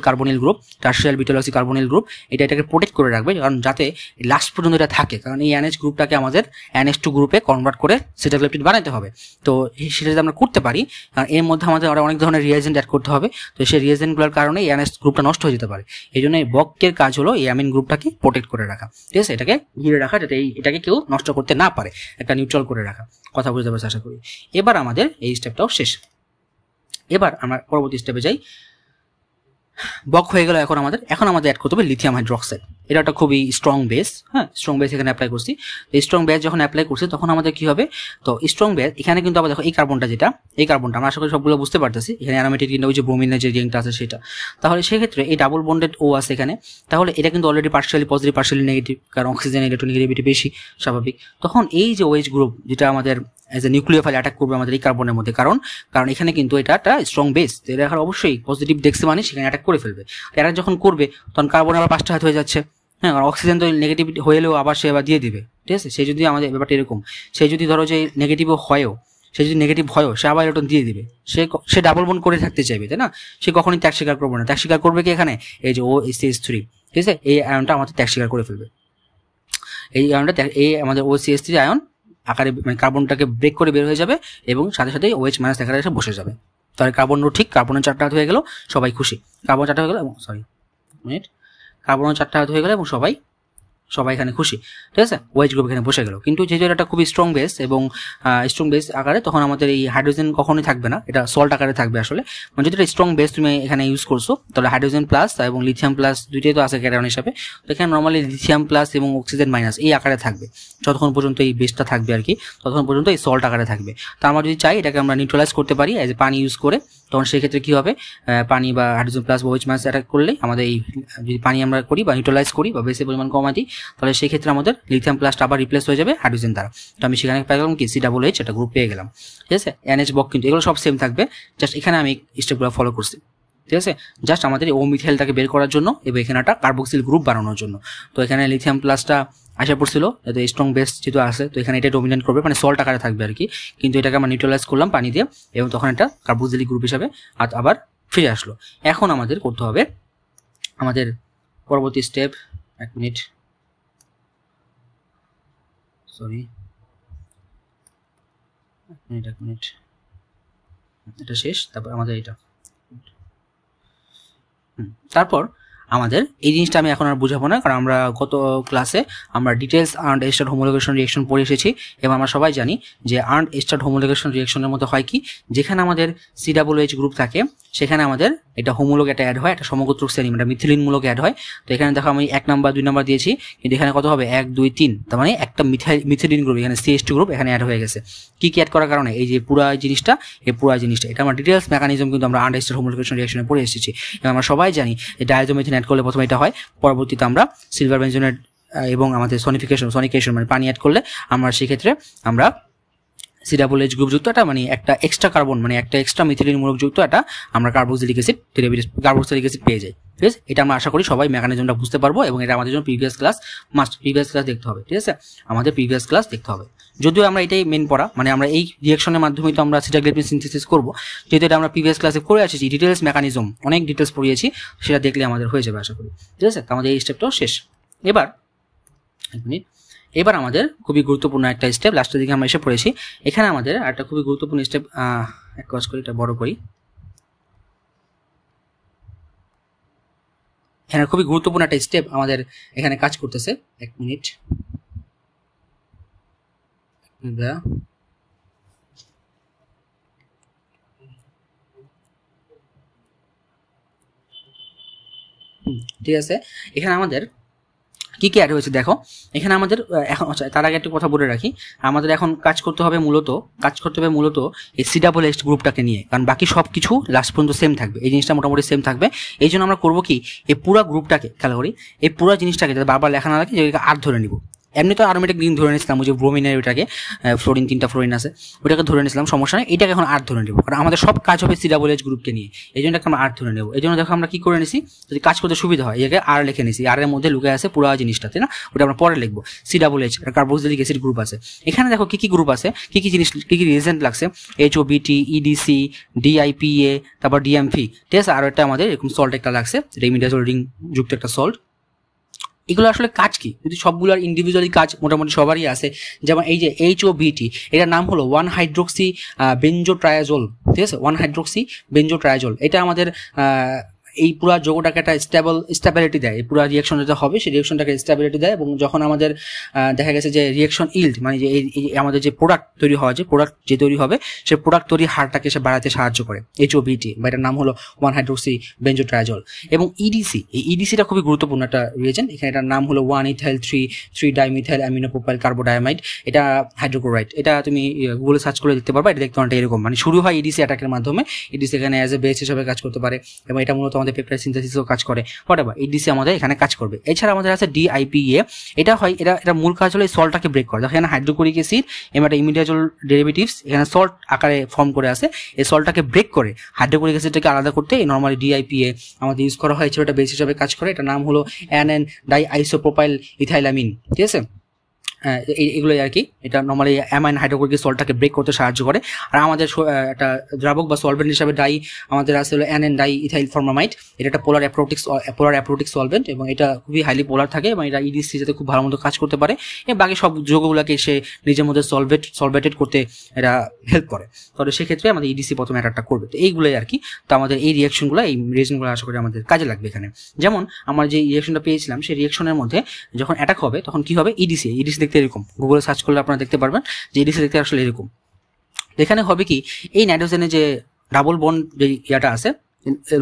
কার্বনিল গ্রুপ, টারশিয়াল বিটালক্সিল কার্বনিল গ্রুপ, এটাকে প্রোটেক্ট করে রাখবে, কারণ যাতে লাস্ট পর্যন্ত এটা থাকে, কারণ এই NH গ্রুপটাকে আমাদের NH2 গ্রুপে কনভার্ট করে সিটাগ্লিপটিড বানাতে হবে। তো সেটা যদি আমরা করতে পারি, কারণ এর মধ্যে আমাদের আরো অনেক ধরনের রিয়েজেন্ট অ্যাড করতে হবে, তো সেই রিয়েজেন্টগুলোর কারণে এই NH গ্রুপটা নষ্ট হয়ে যেতে পারে। এই জন্য এই বকের কাজ হলো এই অ্যামিন গ্রুপটাকে প্রোটেক্ট করে রাখা, ঠিক আছে, এটাকে ঘিরে রাখা, যাতে এটাকে কেউ নষ্ট করতে না পারে, একটা নিউট্রাল করে রাখা। কথা বুঝতে পারছি আশা করি। এবার আমাদের এই স্টেপটাও শেষ, এবার আমরা পরবর্তী স্টেপে যাই। বক হয়ে গেল, এখন আমাদের অ্যাড করতে হবে লিথিয়াম হাইড্রোক্সাইড। এটা একটা খুবই স্ট্রং বেস, হ্যাঁ, স্ট্রং বেস এখানে অ্যাপ্লাই করছি। এই স্ট্রং বেস যখন অ্যাপ্লাই করছি তখন আমাদের কি হবে, তো স্ট্রং বেস এখানে কিন্তু আবার দেখো এই কার্বনটা, এই কার্বনটা আমরা আশা করি সবগুলো বুঝতে পারতেছি, এখানে অ্যারোমেটিক কিন্তু ওই যে ব্রোমিনের যে রিংটা আছে সেটা, তাহলে সেক্ষেত্রে এই ডাবল বন্ডেড ও আছে এখানে, তাহলে এটা কিন্তু already partially positive partially negative, কারণ অক্সিজেন ইলেকট্রোনেগেটিভিটি বেশি, স্বাভাবিক। তখন এই যে OH গ্রুপ যেটা আমাদের এজ এ নিউক্লিওফাইল অ্যাটাক করবে আমাদের এই কার্বনের মধ্যে, কারণ এখানে কিন্তু এটা একটা স্ট্রং বেস, এটা এখন অবশ্যই পজিটিভ দেখছে মানে সেখানে অ্যাটাক করে ফেলবে। এটা যখন করবে তখন কার্বন আবার 5টা হাত হয়ে যাচ্ছে, হ্যাঁ, কারণ অক্সিজেন তো নেগেটিভ হলেও আবার সে আবার দিয়ে দিবে, ঠিক আছে। সেই যদি আমাদের ব্যাপারটা এরকম, সেই যদি ধরো যে নেগেটিভও হয়ও, সে যদি নেগেটিভ হয়ও সে আবার ইলেকট্রন দিয়ে দিবে, সে ডাবল বন্ড করে থাকতে চাইবে, তাই না, সে কখনই ত্যাগ স্বীকার করবে না। ত্যাগ স্বীকার করবে কি এখানে, এই যে OCH3, ঠিক আছে, এই আয়নটা আমাদের ত্যাগ স্বীকার করে ফেলবে, এই আয়নটা, এই আমাদের OCH3 আয়ন আকারে মানে কার্বনটাকে ব্রেক করে বের হয়ে যাবে, এবং সাথে সাথে OH মাইনাস আকারে এসে বসে যাবে। তাহলে কার্বনও ঠিক, কার্বনের 4টা হাত হয়ে গেল, সবাই খুশি, কার্বন 4টা হয়ে গেল, কার্বনের 4টা হাত হয়ে গেল এবং সবাই এখানে খুশি, ঠিক আছে, OH গ্রুপ এখানে বসে গেল। কিন্তু যেহেতু এটা খুবই স্ট্রং বেস এবং স্ট্রং বেস আকারে, তখন আমাদের এই হাইড্রোজেন কখনোই থাকবে না, এটা সল্ট আকারে থাকবে আসলে। মানে যদি এটা স্ট্রং বেস তুমি এখানে ইউজ করছো, তাহলে হাইড্রোজেন প্লাস এবং লিথিয়াম প্লাস দুইটাই তো আছে ক্যাটায়ন হিসাবে, তো এখানে নর্মালি লিথিয়াম প্লাস এবং অক্সিজেন মাইনাস এই আকারে থাকবে, যতক্ষণ পর্যন্ত এই বেসটা থাকবে আর কি, ততক্ষণ পর্যন্ত এই সল্ট আকারে থাকবে। তো আমরা যদি চাই এটাকে আমরা নিউট্রালাইজ করতে পারি এজ এ পানি ইউজ করে, তখন সেক্ষেত্রে কি হবে, পানি বা hydrogen plus OH minus attack করলে আমাদের এই যদি পানি আমরা করি বা নিউট্রালাইজ করি বা বেসের পরিমাণ কমাই দিই, তাহলে সেই ক্ষেত্রে আমাদের লিথিয়াম প্লাসটা আবার রিপ্লেস হয়ে যাবে হাইড্রোজেন দ্বারা। তো আমি সেখানে পেয়ে গেলাম কি COH, একটা গ্রুপ পেয়ে গেলাম, ঠিক আছে। NH বক কিন্তু এগুলো সব সেম থাকবে, জাস্ট এখানে আমি স্টেপগুলো ফলো করছি, ঠিক আছে, জাস্ট আমাদের ও মিথাইলটাকে বের করার জন্য এবং এখানে একটা কার্বক্সিল গ্রুপ বানানোর জন্য। তো এখানে লিথিয়াম প্লাসটা আসা পড়ছিল, এত স্ট্রং বেস যেহেতু আছে, তো এখানে এটা ডমিনেন্ট করবে, মানে সল্ট আকারে থাকবে আর কি, কিন্তু এটাকে আমরা নিউট্রালাইজ করলাম পানি দিয়ে, এবং তখন এটা কার্বক্সিলিক গ্রুপ হিসাবে আবার ফিরে আসলো। এখন আমাদের করতে হবে আমাদের পরবর্তী স্টেপ, এক মিনিট, সরি, এক মিনিট, এটা শেষ, তারপর আমাদের এটা। তারপর আমাদের এই জিনিসটা আমি এখন আর বুঝাবো না, কারণ আমরা গত ক্লাসে আমরা ডিটেলস আর্নড স্টার্ট হোমোলোগেশন রিঅ্যাকশন পড়ে এসেছি এবং আমরা সবাই জানি যে আর্নড স্টার্ট হোমোলোগেশন রিঅ্যাকশনের মধ্যে হয় কি, যেখানে আমাদের COOH গ্রুপ থাকে সেখানে আমাদের এটা হোমোলোগ একটা অ্যাড হয়, একটা সমগোত্রক শ্রেণী মানে মিথিলিনমূলক অ্যাড হয়। তো এখানে দেখো আমি 1 নাম্বার 2 নাম্বার দিয়েছি, কিন্তু এখানে কত হবে 1 2 3, তার মানে একটা মিথিলিন গ্রুপ এখানে CH2 গ্রুপ এখানে অ্যাড হয়ে গেছে। কি অ্যাড করার কারণে এই যে পুরা জিনিসটা, এই পুরা জিনিসটা এটা আমার ডিটেলস মেকানিজম কিন্তু আমরা আর্নড স্টার্ট হোমোলোগেশন রিঅ্যাকশনে পড়ে এসেছি এবং আমরা সবাই জানি যে ডায়াজোমিথেন অ্যাড করলে প্রথমে এটা হয়, পরবর্তীতে আমরা সিলভার বেনজোনেট এবং আমাদের সনিকেশন মানে পানি অ্যাড করলে আমরা সেক্ষেত্রে আমরা COOH গ্রুপ যুক্ত একটা মানে একটা এক্সট্রা কার্বন মানে একটা এক্সট্রা মিথিলিন মূলক যুক্ত একটা আমরা কার্বক্সিলিক অ্যাসিড পেয়ে যাই। ঠিক আছে, এটা আমরা আশা করি সবাই মেকানিজমটা বুঝতে পারবো এবং এটা আমাদের জন্য প্রিভিয়াস ক্লাস দেখতে হবে। ঠিক আছে, আমাদের প্রিভিয়াস ক্লাস দেখতে হবে। যদিও আমরা এটাই মেন পড়া, মানে আমরা এই রিঅ্যাকশনের মাধ্যমে তো আমরা সিটাগ্লিপিন সিনথেসিস করবো, যেহেতু এটা আমরা প্রিভিয়াস ক্লাসে করে আসছি, ডিটেলস মেকানিজম অনেক ডিটেলস পড়িয়েছি, সেটা দেখলে আমাদের হয়ে যাবে আশা করি। ঠিক আছে, আমাদের এই স্টেপটাও শেষ। এবার আমাদের খুবই গুরুত্বপূর্ণ একটা স্টেপ লাস্টের দিকে আমরা এসে পড়েছি। এখানে আমাদের একটা খুবই গুরুত্বপূর্ণ স্টেপ, এক কাজ করি, এটা বড় করি। এখানে খুবই গুরুত্বপূর্ণ একটা স্টেপ আমাদের এখানে কাজ করতেছে। এক মিনিট, ঠিক আছে। এখানে আমাদের কি অ্যাড হয়েছে দেখো, এখানে আমাদের এখন তার আগে একটা কথা বলে রাখি, আমাদের এখন কাজ করতে হবে মূলত এই COOH গ্রুপটাকে নিয়ে, কারণ বাকি সব কিছু লাস্ট পর্যন্ত সেম থাকবে, এই জিনিসটা মোটামুটি সেম থাকবে। এই জন্য আমরা করবো কি, এই পুরো গ্রুপটাকে খেয়াল করি, এই পুরো জিনিসটাকে যাতে বারবার লেখা না লাগে, যেটাকে আর ধরে নিব। এমনি তো অ্যারোমেটিক রিং ধরে নিয়েছিলাম, ওই যে ব্রোমিনের ওইটাকে ফ্লোরিন 3টা ফ্লোরিন আছে ওইটাকে ধরে নিয়েছিলাম, সমস্যা নেই। এটাকে এখন আর ধরে নেব, কারণ আমাদের সব কাজ হবে COOH গ্রুপকে নিয়ে, এই জন্য আমরা আর ধরে নেব। এই জন্য দেখো আমরা কি করে নিছি, যদি কাজ করতে সুবিধা হয় এটাকে আর লিখে নিছি, আর এর মধ্যে লুকে আছে পুরো জিনিসটা, তাই না? ওটা আমরা পরে লিখবো। COOH কার্বক্সিলিক অ্যাসিড গ্রুপ আছে। এখানে দেখো কি গ্রুপ আছে, কি জিনিস, কি রিএজেন্ট লাগছে, HOBT, EDC, DIPA, তারপর DMP। ঠিক আছে, আর একটা আমাদের এরকম সল্ট একটা লাগছে, রেমিডাজোল রিং যুক্ত একটা সল্ট। এগুলো আসলে কাজ কি, যদি সবগুলোর ইন্ডিভিজুয়ালি কাজ মোটামুটি সবারই আছে। যেমন এই যে HOBT, এটার নাম হলো 1-হাইড্রোক্সি বেনজোট্রায়াজোল। ঠিক আছে, 1-হাইড্রোক্সি বেনজোট্রায়াজোল। এটা আমাদের এই পুরো যৌগটাকে একটা স্টেবিলিটি দেয়, এই পুরো রিঅ্যাকশন যেটা হবে সেই রিঅ্যাকশনটাকে স্টেবিলিটি দেয়। এবং যখন আমাদের দেখা গেছে যে রিঅ্যাকশন ইল্ড মানে যে আমাদের যে প্রোডাক্ট তৈরি হয়, যে তৈরি হবে সেই প্রোডাক্ট তৈরির হারটাকে সে বাড়াতে সাহায্য করে HOBT, বা এটার নাম হলো 1-হাইড্রোক্সি বেনজোট্রায়াজোল। এবং EDC, এই EDCটা খুবই গুরুত্বপূর্ণ একটা রিয়েজেন্ট। এখানে এটার নাম হলো 1-ইথাইল-3-ডাইমিথাইল অ্যামিনোপ্রোপাইল কার্বোডায়ামাইড। এটা হাইড্রোক্লোরাইড। এটা তুমি গুগলে সার্চ করে দেখতে পারবা। এটা দেখতে অনেকটা এরকম, মানে শুরু হয় EDC অ্যাটাকের মাধ্যমে। EDC এখানে অ্যাজ এ বেস হিসেবে কাজ করতে পারে এবং এটা মূলত আমাদের পেপটাইড সিনথেসিসও কাজ করে। হোয়াটএভার, EDC আমাদের এখানে কাজ করবে। এছাড়া আমাদের আছে DIPA। এটা হয় এটা মূল কাজ হলো এই সল্টটাকে ব্রেক করা। এখানে হাইড্রোক্লোরিক অ্যাসিড এবং একটা ইমিডাজোল ডেরিভেটিভস এখানে সল্ট আকারে ফর্ম করে আছে, এই সল্টটাকে ব্রেক করে হাইড্রোক্লোরিক অ্যাসিডটাকে আলাদা করতে এই নরমালি DIPA আমাদের ইউজ করা হয়। এটা বেস হিসেবে কাজ করে। এটা নাম হলো NN-ডাইআইসোপ্রোপাইল ইথাইলামিন। ঠিক আছে, এগুলো আর কি। এটা নর্মালি অ্যামাইন হাইড্রোক্লোরিক সল্টটাকে ব্রেক করতে সাহায্য করে। আর আমাদের একটা দ্রাবক বা সলভেন্ট হিসাবে আমাদের আছে হলো NN-ডাইইথাইল ফর্মামাইড। এটা একটা পোলার অ্যাপ্রোটিক সলভেন্ট এবং এটা খুবই হাইলি পোলার থাকে এবং এটা EDC যাতে খুব ভালো মতো কাজ করতে পারে এবং বাকি সব যৌগগুলোকে সে নিজের মধ্যে সলভেটেড করতে এটা হেল্প করে। তবে সেক্ষেত্রে আমাদের EDC প্রথমে অ্যাটাকটা করবে। তো এইগুলোই আর কি। তো আমাদের এই রিঅ্যাকশনগুলো আশা করি আমাদের কাজে লাগবে এখানে। যেমন আমরা যে রিঅ্যাকশনটা পেয়েছিলাম সেই রিঅ্যাকশনের মধ্যে যখন অ্যাটাক হবে তখন কি হবে, EDC দেখতে এরকম, গুগলে সার্চ করলে আপনারা দেখতে পারবেন যে EDC দেখতে আসলে এরকম। এখানে হবে কি, এই নাইট্রোজেনের যে ডাবল বন্ড যে ইয়াটা আছে,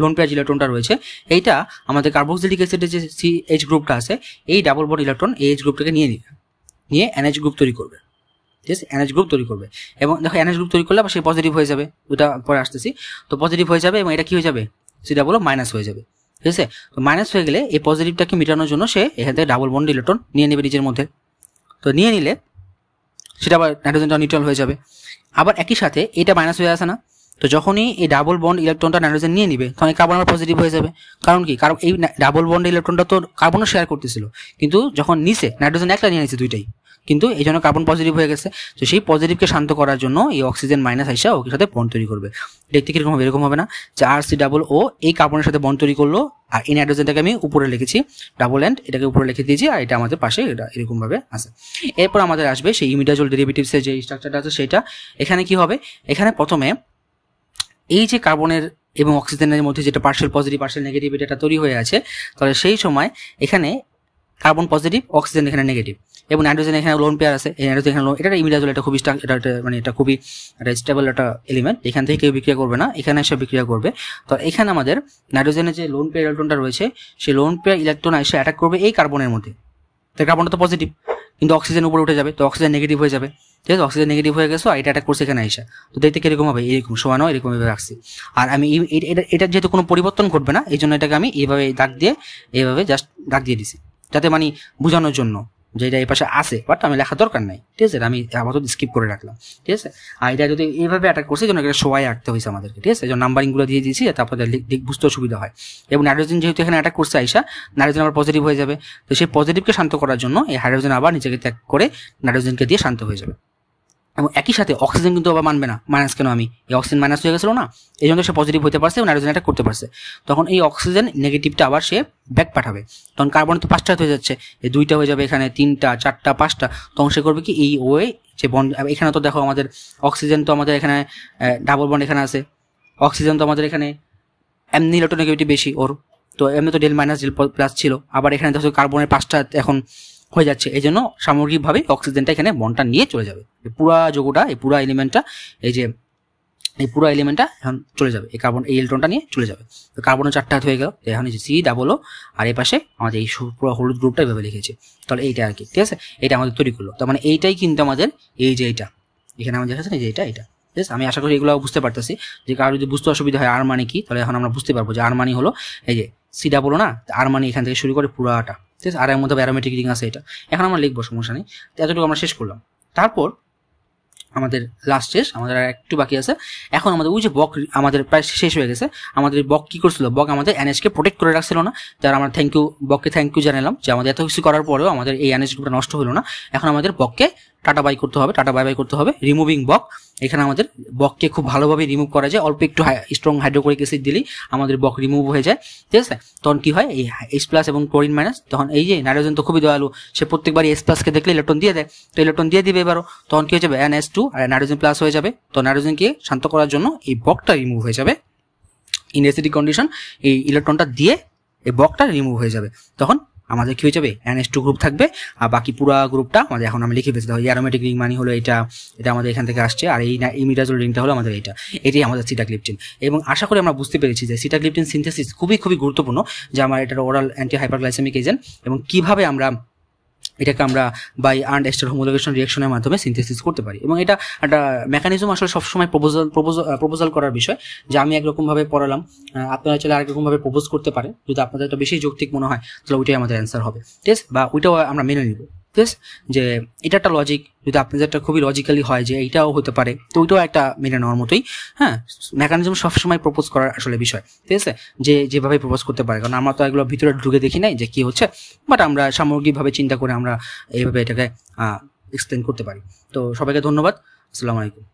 লোন পেয়ার ইলেকট্রনটা রয়েছে, এইটা আমাদের কার্বক্সিলিক অ্যাসিডের যে CH গ্রুপটা আছে, এই ডাবল বন্ড ইলেকট্রন AH গ্রুপটাকে নিয়ে NH গ্রুপ তৈরি করবে। ঠিক আছে, NH গ্রুপ তৈরি করবে এবং দেখো NH গ্রুপ তৈরি করলে আবার সে পজিটিভ হয়ে যাবে, ওটা পরে আসতেছি। তো পজিটিভ হয়ে যাবে এবং এটা কি হয়ে যাবে, COO মাইনাস হয়ে যাবে। ঠিক আছে, তো মাইনাস হয়ে গেলে এই পজিটিভটাকে মেটানোর জন্য সে এখান থেকে ডাবল বন্ড ইলেকট্রন নিয়ে নেবে নিজের মধ্যে। তো নিয়ে নিলে সেটা আবার নাইট্রোজেনটা নিউট্রাল হয়ে যাবে। আবার একই সাথে এটা মাইনাস হয়ে আসে না, তো যখনই এই ডাবল বন্ড ইলেকট্রনটা নাইট্রোজেন নিয়ে নিবে তখন এই কার্বন আবার পজিটিভ হয়ে যাবে। কারণ কি, কারণ এই ডাবল বন্ড ইলেকট্রনটা তো কার্বনও শেয়ার করতেছিল, কিন্তু যখন নিচে নাইট্রোজেন একলা নিয়ে নিছে দুইটাই, কিন্তু এই জন্য কার্বন পজিটিভ হয়ে গেছে। তো সেই পজিটিভকে শান্ত করার জন্য এই অক্সিজেন মাইনাস আইসা ওকে সাথে বন্ড তৈরি করবে। দেখতে কিরকম হবে, এরকম হবে না যে RC⋯O এই কার্বনের সাথে বন্ড তৈরি করলো, আর এই নাইট্রোজেনটাকে আমি উপরে লিখেছি ডাবল এন্ড, এটাকে উপরে লিখে দিয়েছি, আর এটা আমাদের পাশে এটা এরকম ভাবে আছে। এরপর আমাদের আসবে সেই ইমিডাজোল ডেরিভেটিভসের যে স্ট্রাকচারটা আছে সেটা। এখানে কি হবে, এখানে প্রথমে এই যে কার্বনের এবং অক্সিজেনের মধ্যে যেটা পার্শিয়াল পজিটিভ পার্শিয়াল নেগেটিভ এটা তৈরি হয়ে আছে, তাহলে সেই সময় এখানে কার্বন পজিটিভ, অক্সিজেন এখানে নেগেটিভ, এবং নাইট্রোজেন এখানে লোন পেয়ার আছে, এই নাইট্রোজেন এখানে লোন, এটা ইমিডাজোল, এটা খুবই এটা মানে এটা খুবই একটা স্টেবল একটা এলিমেন্ট, এখান থেকে কেউ বিক্রিয়া করবে না, এখানে এসে বিক্রিয়া করবে। তো এখানে আমাদের নাইট্রোজেনের যে লোন পেয়ার ইলেকট্রনটা রয়েছে সেই লোন পেয়ার ইলেকট্রন এসে অ্যাটাক করবে এই কার্বনের মধ্যে। তো কার্বনটা তো পজিটিভ, কিন্তু অক্সিজেন উপরে উঠে যাবে, তো অক্সিজেন নেগেটিভ হয়ে যাবে, ঠিক আছে, অক্সিজেন নেগেটিভ হয়ে গেছে, আর এটা অ্যাটাক করছে এখানে আইসা। তো দেখতে কিরকম হবে, এরকম সমানও এরকম ভাবে রাখছি। আর আমি এটা যেহেতু কোনো পরিবর্তন ঘটবে না, এই জন্য এটাকে আমি এইভাবে দাগ দিয়ে এইভাবে জাস্ট দাগ দিয়ে দিছি, যাতে মানে বোঝানোর জন্য যে এটা এই পাশে আছে, বাট আমি লেখার দরকার নাই, ঠিক আছে, আমি আপাতত স্কিপ করে রাখলাম, ঠিক আছে। আর এটা যদি এইভাবে অ্যাটাক করছে, জন্য এটা সবাই আঁকতে হয়েছে আমাদেরকে, ঠিক আছে, এই জন্য নাম্বারিংগুলো দিয়ে দিয়েছি যাতে আপনাদের বুঝতে সুবিধা হয়। এবং নাইট্রোজেন যেহেতু এখানে অ্যাটাক করছে আইসা, নাইট্রোজেন আবার পজিটিভ হয়ে যাবে, তো সেই পজিটিভকে শান্ত করার জন্য এই হাইড্রোজেন আবার নিজেকে ত্যাগ করে নাইট্রোজেনকে দিয়ে শান্ত হয়ে যাবে। এবং একই সাথে অক্সিজেন কিন্তু আবার মানবে না, মাইনাস কেন, আমি এই অক্সিজেন মাইনাস হয়ে গেছিল না, এই জন্য সে পজিটিভ হতে পারছে এবং নাইট্রোজেন অ্যাটাক করতে পারছে। তখন এই অক্সিজেন নেগেটিভটা আবার সে ব্যাক পাঠাবে, তখন কার্বন তো 5টা হয়ে যাচ্ছে, এই 2টা হয়ে যাবে, এখানে 3টা 4টা 5টা, তখন সে করবে কি এই ওয়ে যে বন্ড, এখানে তো দেখো আমাদের অক্সিজেন তো আমাদের এখানে ডাবল বন্ড এখানে আছে, অক্সিজেন তো আমাদের এখানে এমনি ইলেকট্রোনেগেটিভিটি বেশি ওর, তো এমনি তো ডেল মাইনাস ডেল প্লাস ছিল, আবার এখানে দেখো কার্বনের 5টা এখন হয়ে যাচ্ছে, এই জন্য সামগ্রিকভাবে অক্সিজেনটা এখানে বন্ডটা নিয়ে চলে যাবে, পুরা যৌগটা এই পুরা এলিমেন্টটা এই পুরো এলিমেন্টটা এখন চলে যাবে, এই কার্বন এই ইলেকট্রনটা নিয়ে চলে যাবে। তো কার্বনের 4টা হাত হয়ে গেল, এখন C⋯O, আর এই পাশে আমাদের এই পুরো হলুদ গ্রুপটা এভাবে লিখেছে। তাহলে এইটা আর কি, ঠিক আছে, এটা আমাদের তৈরি করলো। তার মানে এইটাই কিন্তু আমাদের এই যে এইটা এখানে আমাদের দেখাচ্ছে না যে এটা ঠিক আছে। আমি আশা করি এগুলো বুঝতে পারতেছি, যে কারো যদি বুঝতে অসুবিধা হয় আর মানে কি, তাহলে এখন আমরা বুঝতে পারবো যে আর মানে হলো এই যে C⋯O না, আর মানে এখান থেকে শুরু করে পুরাটা, ঠিক আছে, আর এর মধ্যে অ্যারোমেটিক রিং আছে, এটা এখন আমরা লিখবো, সমস্যা নেই। এতটুকু আমরা শেষ করলাম। তারপর আমাদের লাস্ট শেষ, আমাদের আর একটু বাকি আছে। এখন আমাদের ওই যে বক আমাদের প্রায় শেষ হয়ে গেছে, আমাদের বক কি করছিল, বক আমাদের NH কে প্রোটেক্ট করে রাখছিল না, তার আমরা বককে থ্যাংক ইউ জানালাম যে আমাদের এত কিছু করার পরেও আমাদের এই NH গ্রুপটা নষ্ট হলো না। এখন আমাদের বককে টাটা বাই করতে হবে, রিমুভিং বক। এখানে আমাদের বককে খুব ভালোভাবে রিমুভ করা যায়, অল্প একটু স্ট্রং হাইড্রোক্লোরিক অ্যাসিড দিলেই আমাদের বক রিমুভ হয়ে যায়, ঠিক আছে। তখন কি হয়, এই H+ এবং ক্লোরিন মাইনাস, তখন এই যে নাইট্রোজেন তো খুবই দয়ালু, সে প্রত্যেকবার H+ কে দেখলে ইলেকট্রন দিয়ে দেয়, তো ইলেকট্রন দিয়ে দিবে এবারও, তখন কি হয়ে যাবে NH2 আর নাইট্রোজেন প্লাস হয়ে যাবে। তো নাইট্রোজেনকে শান্ত করার জন্য এই বকটা রিমুভ হয়ে যাবে, ইন অ্যাসিডিক কন্ডিশন এই ইলেকট্রনটা দিয়ে এই বকটা রিমুভ হয়ে যাবে। তখন আমাদের কি হয়ে যাবে, NH2 গ্রুপ থাকবে, আর বাকি পুরো গ্রুপটা আমাদের এখন আমরা লিখে ফেলতে হবে। অ্যারোমেটিক রিং মানে হলো এটা আমাদের এখান থেকে আসছে, আর এই ইমিডাজোল রিংটা হলো আমাদের এটাই আমাদের সিটাগ্লিপটিন। এবং আশা করি আমরা বুঝতে পেরেছি যে সিটাগ্লিপটিন সিনথেসিস খুবই গুরুত্বপূর্ণ, যে আমার এটার ওরাল অ্যান্টি হাইপারগ্লাইসেমিক এজেন্ট, এবং কিভাবে আমরা এটাকে আমরা বাই আর্নড এস্টার হোমোলোগেশন রিঅ্যাকশনের মাধ্যমে সিনথেসিস করতে পারি। এবং এটা একটা মেকানিজম আসলে সবসময় প্রপোজাল করার বিষয়, যে আমি একরকমভাবে পড়ালাম, আপনারা চাইলে আরেকরকমভাবে প্রপোজ করতে পারেন, যদি আপনাদের একটা বেশি যৌক্তিক মনে হয় তাহলে ওইটাই আমাদের অ্যান্সার হবে, ঠিক আছে, বা ওইটাও আমরা মেনে নিব, ঠিক আছে, যে এটা একটা লজিক, যদি আপনাদের একটা খুবই লজিক্যালি হয় যে এইটাও হতে পারে, তো ওইটাও একটা মেনে নেওয়ার মতোই। হ্যাঁ, মেকানিজম সবসময় প্রপোজ করার আসলে বিষয়, ঠিক আছে, যেভাবে প্রপোজ করতে পারে, কারণ আমরা তো এগুলো ভিতরে ঢুকে দেখি নাই যে কি হচ্ছে, বাট আমরা সামগ্রিকভাবে চিন্তা করে আমরা এইভাবে এটাকে এক্সপ্লেন করতে পারি। তো সবাইকে ধন্যবাদ, আসসালামু আলাইকুম।